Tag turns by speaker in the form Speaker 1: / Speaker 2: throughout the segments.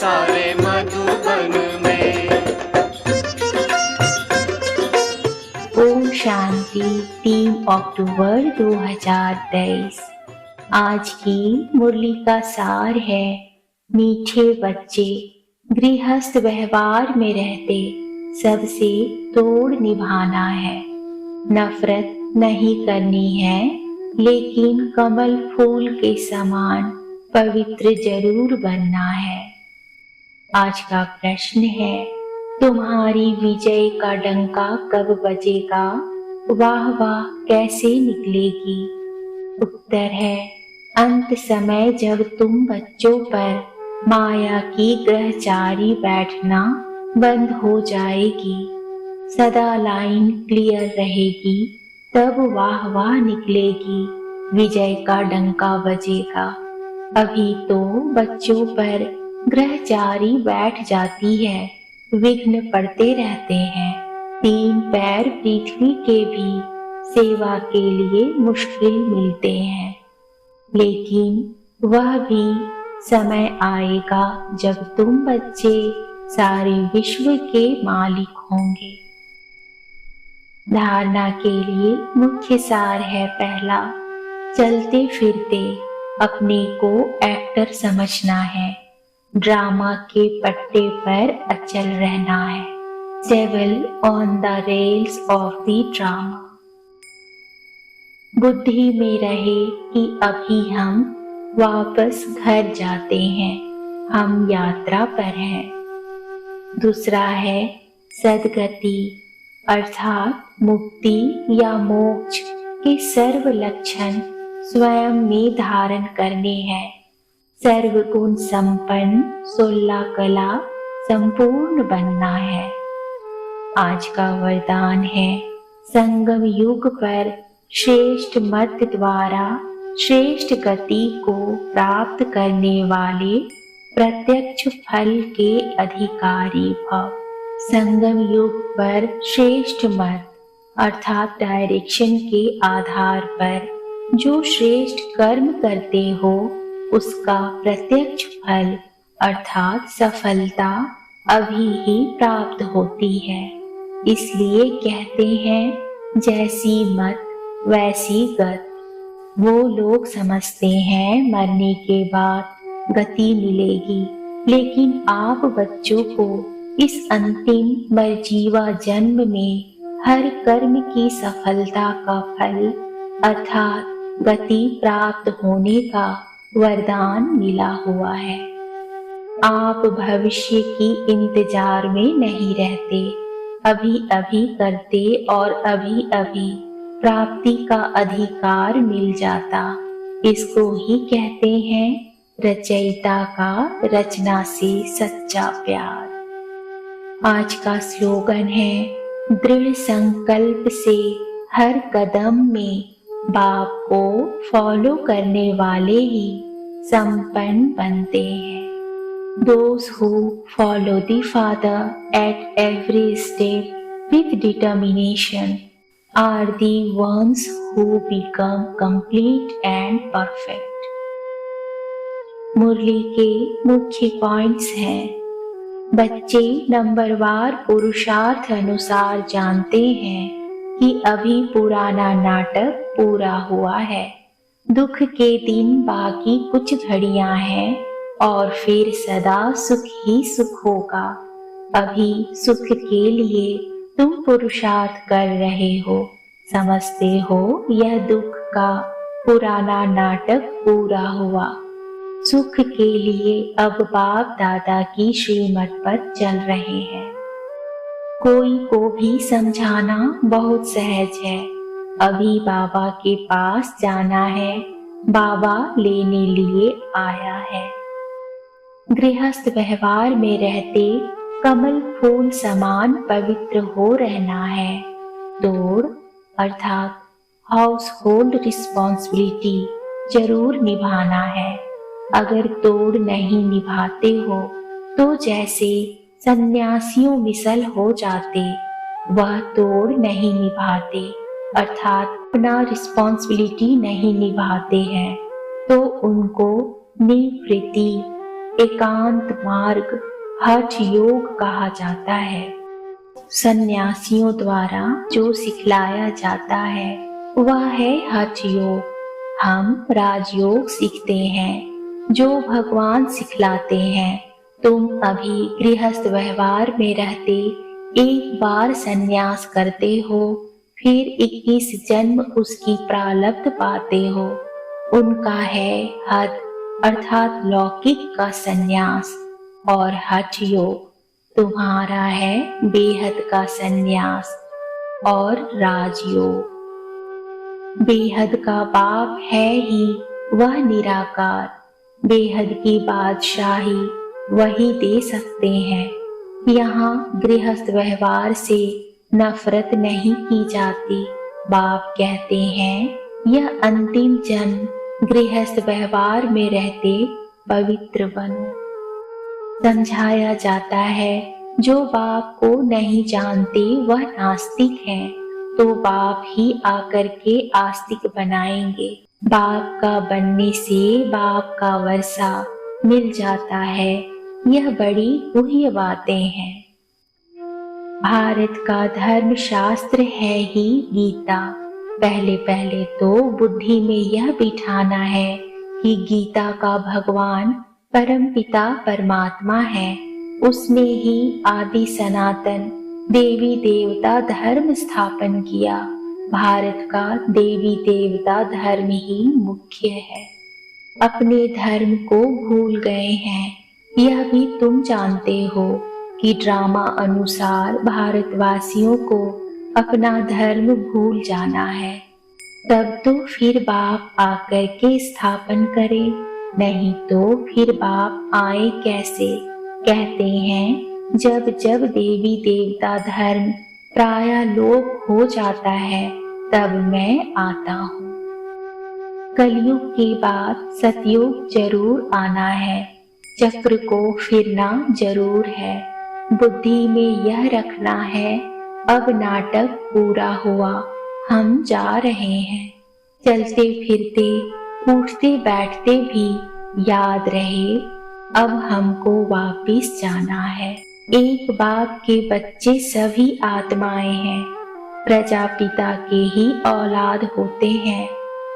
Speaker 1: सारे मधुबन में।
Speaker 2: ओम शांति। 3 अक्टूबर 2023। आज की मुरली का सार है, मीठे बच्चे गृहस्थ व्यवहार में रहते सबसे तोड़ निभाना है। नफरत नहीं करनी है, लेकिन कमल फूल के समान पवित्र जरूर बनना है। आज का प्रश्न है, तुम्हारी विजय का डंका कब बजेगा, वाह वाह कैसे निकलेगी। उत्तर है, अंत समय जब तुम बच्चों पर माया की ग्रहचारी बैठना बंद हो जाएगी, सदा लाइन क्लियर रहेगी, तब वाह वाह निकलेगी, विजय का डंका बजेगा। अभी तो बच्चों पर ग्रहचारी बैठ जाती है, विघ्न पड़ते रहते हैं, 3 पैर पृथ्वी के भी सेवा के लिए मुश्किल मिलते हैं। लेकिन वह भी समय आएगा जब तुम बच्चे सारे विश्व के मालिक होंगे। धारणा के लिए मुख्य सार है, पहला, चलते फिरते अपने को एक्टर समझना है, ड्रामा के पट्टे पर अचल रहना है, travel on the rails of the drama. बुद्धि में रहे कि अभी हम वापस घर जाते हैं, हम यात्रा पर हैं। दूसरा है सद्गति, अर्थात मुक्ति या मोक्ष के सर्व लक्षण स्वयं में धारण करने हैं। सर्वगुण संपन्न 16 कला संपूर्ण बनना है। आज का वरदान है, संगम युग पर श्रेष्ठ मत द्वारा श्रेष्ठ गति को प्राप्त करने वाले प्रत्यक्ष फल के अधिकारी भव। संगम युग पर श्रेष्ठ मत अर्थात डायरेक्शन के आधार पर जो श्रेष्ठ कर्म करते हो, उसका प्रत्यक्ष फल अर्थात सफलता अभी ही प्राप्त होती है। इसलिए कहते हैं, जैसी मत वैसी गत। वो लोग समझते हैं मरने के बाद गति मिलेगी, लेकिन आप बच्चों को इस अंतिम मरजीवा जन्म में हर कर्म की सफलता का फल अर्थात गति प्राप्त होने का वरदान मिला हुआ है। आप भविष्य की इंतजार में नहीं रहते, अभी अभी करते और अभी अभी प्राप्ति का अधिकार मिल जाता। इसको ही कहते हैं रचयिता का रचना से सच्चा प्यार। आज का स्लोगन है, दृढ़ संकल्प से हर कदम में बाप को फॉलो करने वाले ही संपन्न बनते हैं। Those who follow the Father at every step with determination are the ones who become complete and perfect. मुरली के मुख्य पॉइंट्स हैं, बच्चे नंबरवार पुरुषार्थ अनुसार जानते हैं कि अभी पुराना नाटक पूरा हुआ है, दुख के दिन बाकी कुछ घड़ियां हैं और फिर सदा सुख ही सुख होगा। अभी सुख के लिए तुम पुरुषार्थ कर रहे हो, समझते हो यह दुख का पुराना नाटक पूरा हुआ। सुख के लिए अब बाप दादा की श्रीमत पर चल रहे हैं। कोई को भी समझाना बहुत सहज है, अभी बाबा के पास जाना है, बाबा लेने लिए आया है। गृहस्थ व्यवहार में रहते कमल फूल समान पवित्र हो रहना है। तोड़ अर्थात हाउस होल्ड रिस्पॉन्सिबिलिटी जरूर निभाना है। अगर तोड़ नहीं निभाते हो तो जैसे सन्यासियों मिसल हो जाते, वह तोड़ नहीं निभाते अर्थात अपना रिस्पॉन्सिबिलिटी नहीं निभाते हैं, तो उनको निवृत्ति एकांत मार्ग हठ योग कहा जाता है। सन्यासियों द्वारा जो सिखलाया जाता है वह है हठ योग। हम राजयोग सीखते हैं जो भगवान सिखलाते हैं। तुम अभी गृहस्थ व्यवहार में रहते एक बार सन्यास करते हो, फिर 21 जन्म उसकी प्रारब्ध पाते हो। उनका है हठ अर्थात लौकिक का सन्यास, और हठ योग तुम्हारा है बेहद का सन्यास और राजयोग। बेहद का बाप है ही वह निराकार। बेहद की बादशाही वही दे सकते हैं। यहाँ गृहस्थ व्यवहार से नफरत नहीं की जाती। बाप कहते हैं यह अंतिम जन्म गृहस्थ व्यवहार में रहते पवित्र बनो। समझाया जाता है जो बाप को नहीं जानते वह नास्तिक हैं, तो बाप ही आकर के आस्तिक बनाएंगे। बाप का बनने से बाप का वर्षा मिल जाता है। यह बड़ी गुह्य बातें हैं। भारत का धर्म शास्त्र है ही गीता। पहले पहले तो बुद्धि में यह बिठाना है कि गीता का भगवान परमपिता परमात्मा है। उसने ही आदि सनातन देवी देवता धर्म स्थापन किया। भारत का देवी देवता धर्म ही मुख्य है। अपने धर्म को भूल गए हैं, यह भी तुम जानते हो कि ड्रामा अनुसार भारतवासियों को अपना धर्म भूल जाना है। तब तो फिर बाप आकर के स्थापन करे, नहीं तो फिर बाप आए कैसे। कहते हैं जब जब देवी देवता धर्म प्राय लोप हो जाता है तब मैं आता हूँ। कलयुग के बाद सतयुग जरूर आना है। चक्र को फिरना जरूर है। बुद्धि में यह रखना है अब नाटक पूरा हुआ, हम जा रहे हैं। चलते फिरते उठते बैठते भी याद रहे अब हमको वापिस जाना है। एक बाप के बच्चे सभी आत्माएं हैं। प्रजापिता के ही औलाद होते हैं।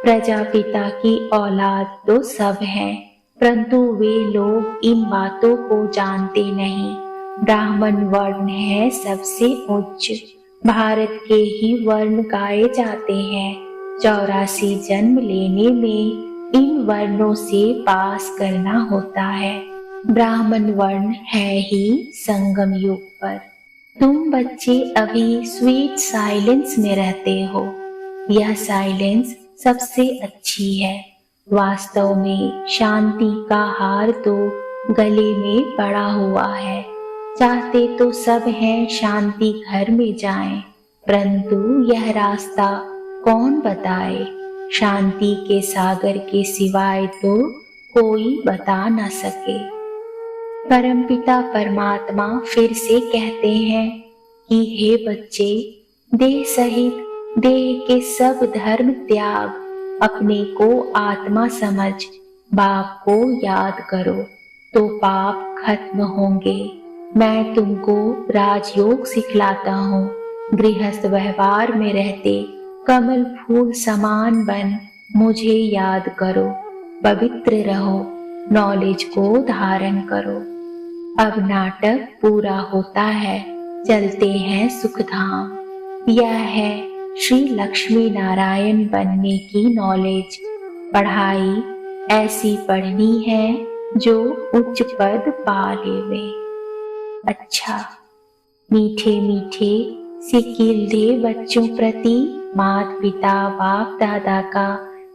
Speaker 2: प्रजापिता की औलाद तो सब हैं, परंतु वे लोग इन बातों को जानते नहीं। ब्राह्मण वर्ण है सबसे उच्च। भारत के ही वर्ण गाए जाते हैं। 84 जन्म लेने में इन वर्णों से पास करना होता है। ब्राह्मण वर्ण है ही संगम युग पर। तुम बच्चे अभी स्वीट साइलेंस में रहते हो। यह साइलेंस सबसे अच्छी है। वास्तव में शांति का हार तो गले में पड़ा हुआ है। चाहते तो सब हैं शांति घर में जाएं, परंतु यह रास्ता कौन बताए। शांति के सागर के सिवाय तो कोई बता न सके। परमपिता परमात्मा फिर से कहते हैं कि हे बच्चे, देह सहित देह के सब धर्म त्याग, अपने को आत्मा समझ बाप को याद करो तो पाप खत्म होंगे। मैं तुमको राजयोग सिखलाता हूँ। गृहस्थ व्यवहार में रहते कमल फूल समान बन मुझे याद करो। पवित्र रहो, नॉलेज को धारण करो। अब नाटक पूरा होता है, चलते हैं सुखधाम। यह है श्री लक्ष्मी नारायण बनने की नॉलेज। पढ़ाई ऐसी पढ़नी है जो उच्च पद पा लेवे। अच्छा, मीठे मीठे सिकिल दे बच्चों प्रति माता पिता बाप दादा का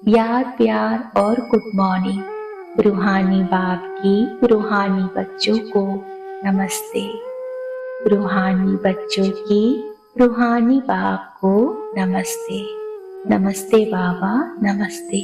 Speaker 2: याद प्यार और गुड मॉर्निंग। रूहानी बाप की रूहानी बच्चों को नमस्ते। रूहानी बच्चों की रूहानी बाप को नमस्ते। नमस्ते बाबा, नमस्ते।